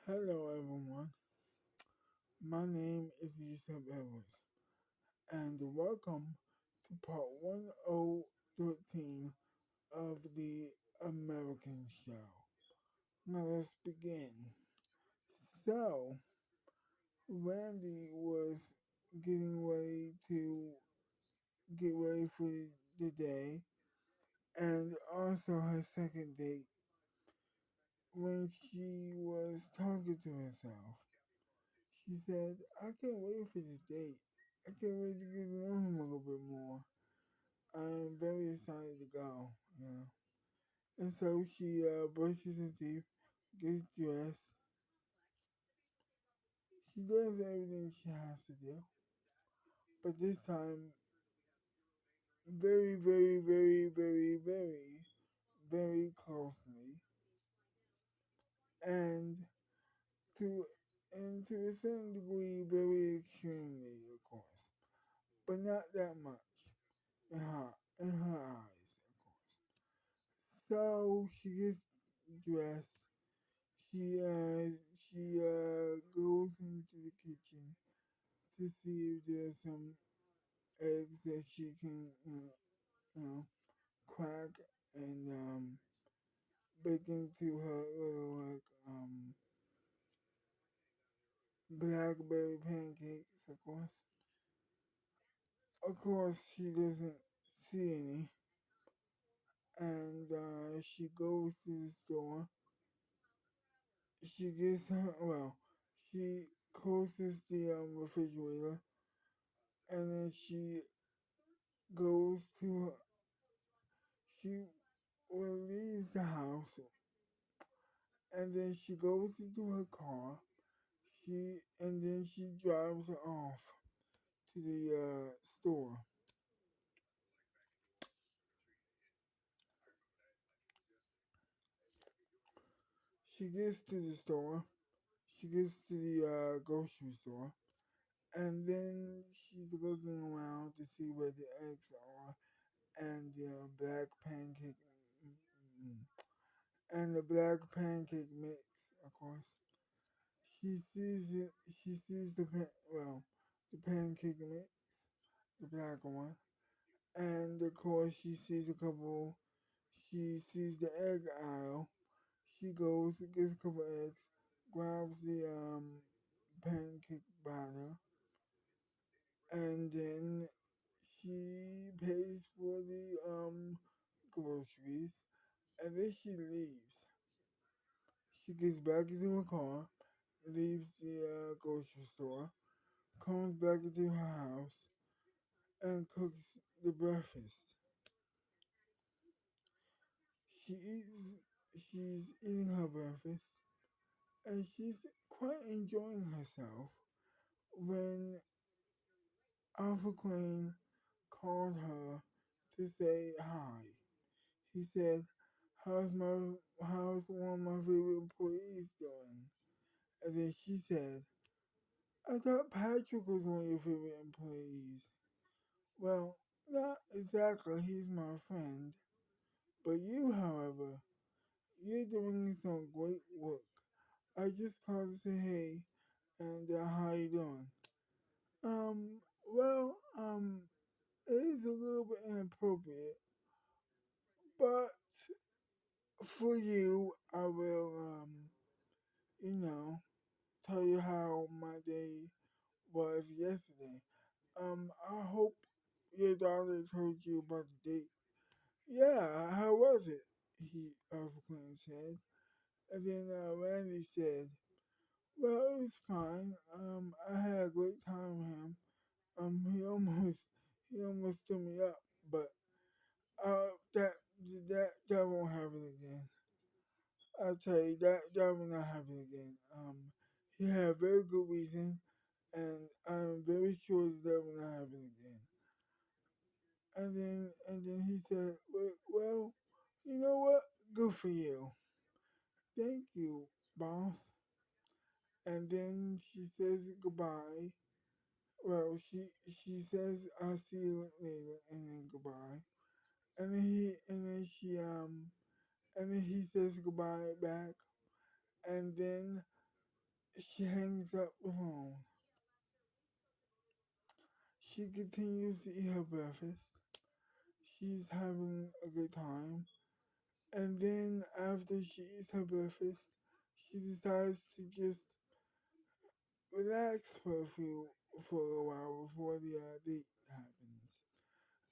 Hello everyone, my name is Yusuf Edwards, and welcome to part 1013 of the American Show. Now let's begin. So, Randy was getting ready to get ready for the day, and also her second date, when she was talking to herself. She said, I can't wait for this date. I can't wait to get to know him a little bit more. I am very excited to go, you know. And so she brushes her teeth, gets dressed. She does everything she has to do. But this time, very, very, very, very, very, very closely. And to to a certain degree, very extremely, of course. But not that much in her eyes, of course. So she gets dressed. She uh she goes into the kitchen to see if there's some eggs that she can you know crack and bake into her little blackberry pancakes. Of course, she doesn't see any, and she goes to the store. She gets her she closes the refrigerator, and then goes to she leaves the house, and then she goes into her car. She drives off to the store. She gets to the store. She gets to the grocery store, and then she's looking around to see where the eggs are and the black pancake mm, and the black pancake mix. Of course, she sees it. She sees the pancake mix, the black one, and of course she sees a couple. She sees the egg aisle. She goes, gets a couple eggs, grabs the pancake batter, and then she pays for the groceries, and then she leaves. She gets back into her car, leaves the grocery store, comes back into her house, and cooks the breakfast. She eats. She's eating her breakfast, and she's quite enjoying herself when Alpha Queen called her to say hi. He said, how's one of my favorite employees doing? And then she said, I thought Patrick was one of your favorite employees. Well, not exactly, he's my friend. But you, however, you're doing some great work. I just called to say hey and how you doing? Well, it is a little bit inappropriate, but for you, I will, you know, tell you how my day was yesterday. I hope your daughter told you about the date. Yeah, how was it? He Quinn said. And then Randy said, well, it was fine. I had a great time with him. He almost threw me up, but uh, that that won't happen again. I'll tell you that will not happen again. He had a very good reason, and I'm very sure that will not happen again. And then he said, well, you know what? Good for you. Thank you, boss. And then she says goodbye. Well, she says I'll see you later, and then goodbye. And then he says goodbye back, and then she hangs up the phone. She continues to eat her breakfast. She's having a good time. And then after she eats her breakfast, she decides to just relax for a while before the date happens.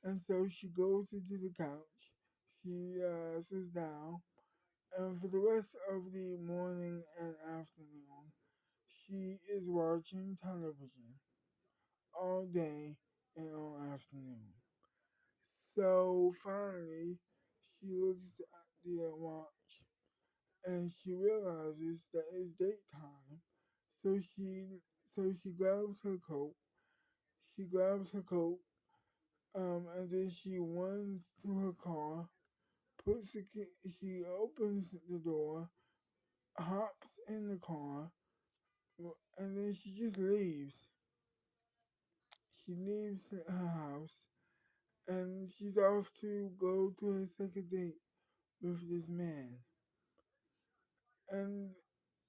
And so she goes into the couch. She sits down, and for the rest of the morning and afternoon, she is watching television all day and all afternoon. So finally, she looks at the watch and she realizes that it's date time. So she grabs her coat. She grabs her coat, and then she runs to her car. She opens the door, hops in the car, and then she just leaves. She leaves her house, and she's off to go to her second date with this man. And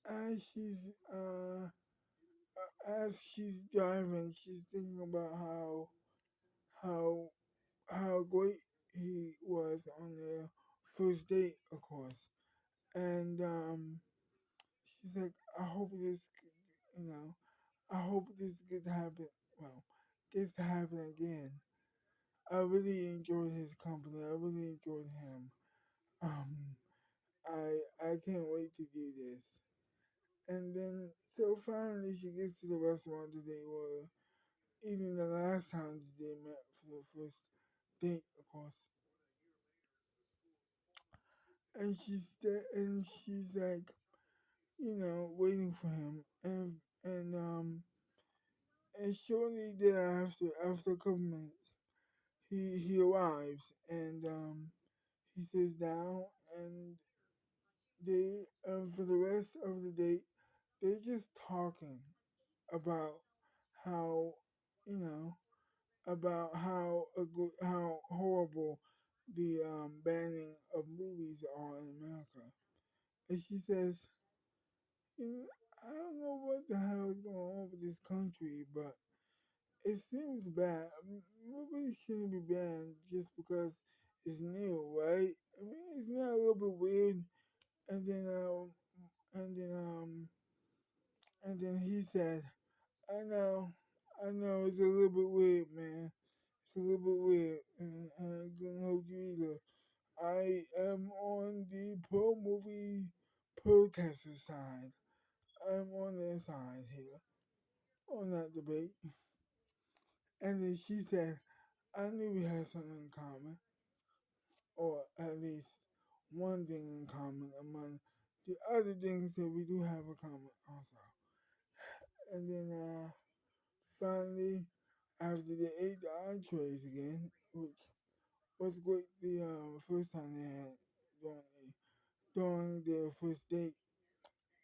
as she's uh as she's driving, she's thinking about how how great he was on their first date, of course. And she's like, I hope you know, I hope this could happen. Well, gets to happen again. I really enjoyed his company. I really enjoyed him. Um, I can't wait to do this. And then so finally she gets to the restaurant that they were eating the last time that they met for the first date, of course. And she's like, waiting for him. And shortly thereafter, after a couple minutes, he arrives and he sits down and they for the rest of the date they're just talking about how you know about how horrible the banning of movies are in America. And she says, I don't know what the hell is going on with this country, but it seems bad. Movies shouldn't be banned just because it's new, right? I mean, it's not a little bit weird. And then, and then, and then he said, I know, it's a little bit weird, man. It's a little bit weird, and I ain't gonna hold you either. I am on the pro movie protester side. I'm on their side here, on that debate. And then she said, I knew we had something in common, or at least one thing in common among the other things that we do have in common also. And then finally, after they ate the entrees again, which was great the first time they had during their first date,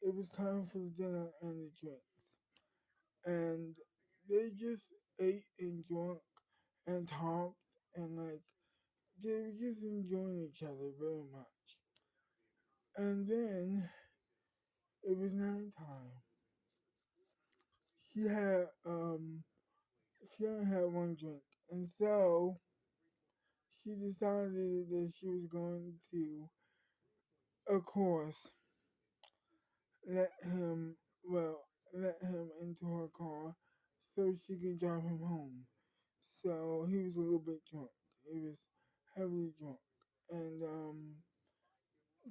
it was time for the dinner and the drinks. And they just ate and drank and talked and like they were just enjoying each other very much. And then it was nighttime. She had she only had one drink, and so she decided that she was going to, of course, let him let him into her car so she could drive him home. So he was a little bit drunk. He was heavily drunk, and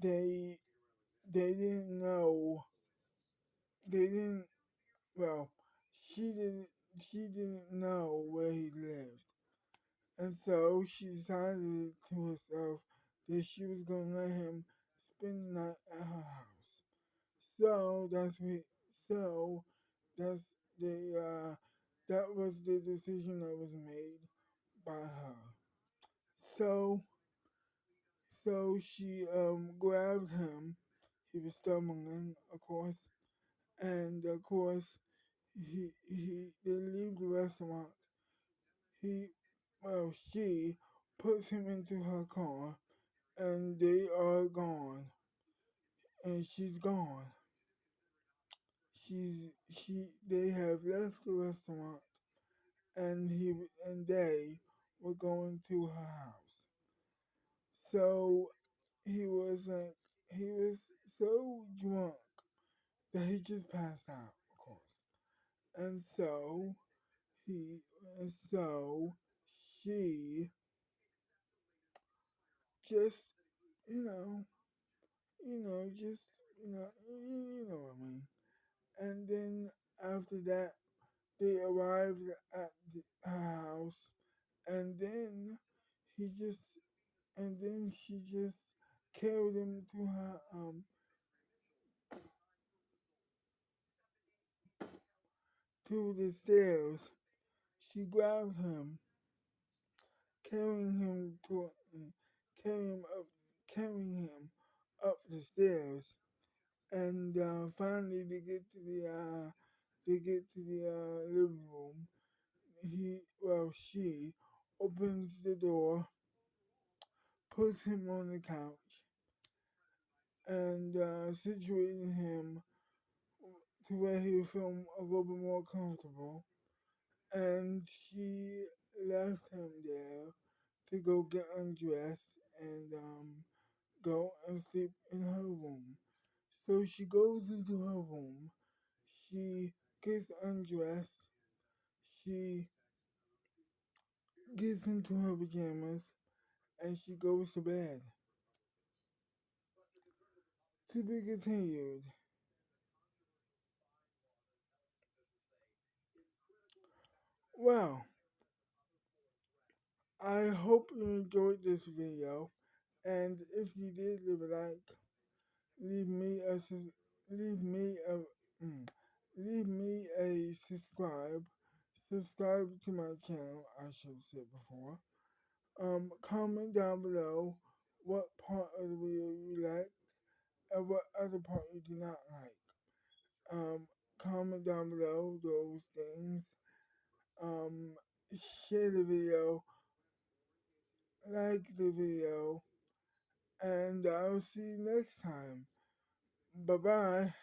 they they didn't know they didn't well she didn't she didn't know where he lived, and so she decided to herself that she was gonna let him spend the night at her house. So so that's the that was the decision that was made by her. So she grabbed him. He was stumbling, of course, and of course he they leave the restaurant. He she puts him into her car and they are gone. And she's gone. they have left the restaurant and they were going to her house. So he was so drunk that he just passed out, of course. And he so she just you know just you know what I mean. And then after that, they arrived at her house, and then he just and then she just carried him to the stairs. She grabbed him, carrying him to carrying him up carrying him up the stairs, and finally they get to the living room. She opens the door, puts him on the couch, and situating him to where he would feel a little bit more comfortable. And she left him there to go get undressed and go and sleep in her room. So she goes into her room, she gets undressed, she gets into her pajamas, and she goes to bed. To be continued. Well, I hope you enjoyed this video, and if you did, leave a like, leave me a leave me a mm, leave me a subscribe to my channel. I should have said before. Comment down below what part of the video you like and what other part you do not like. Um, Comment down below those things. Um, Share the video, like the video, and I'll see you next time. Bye bye.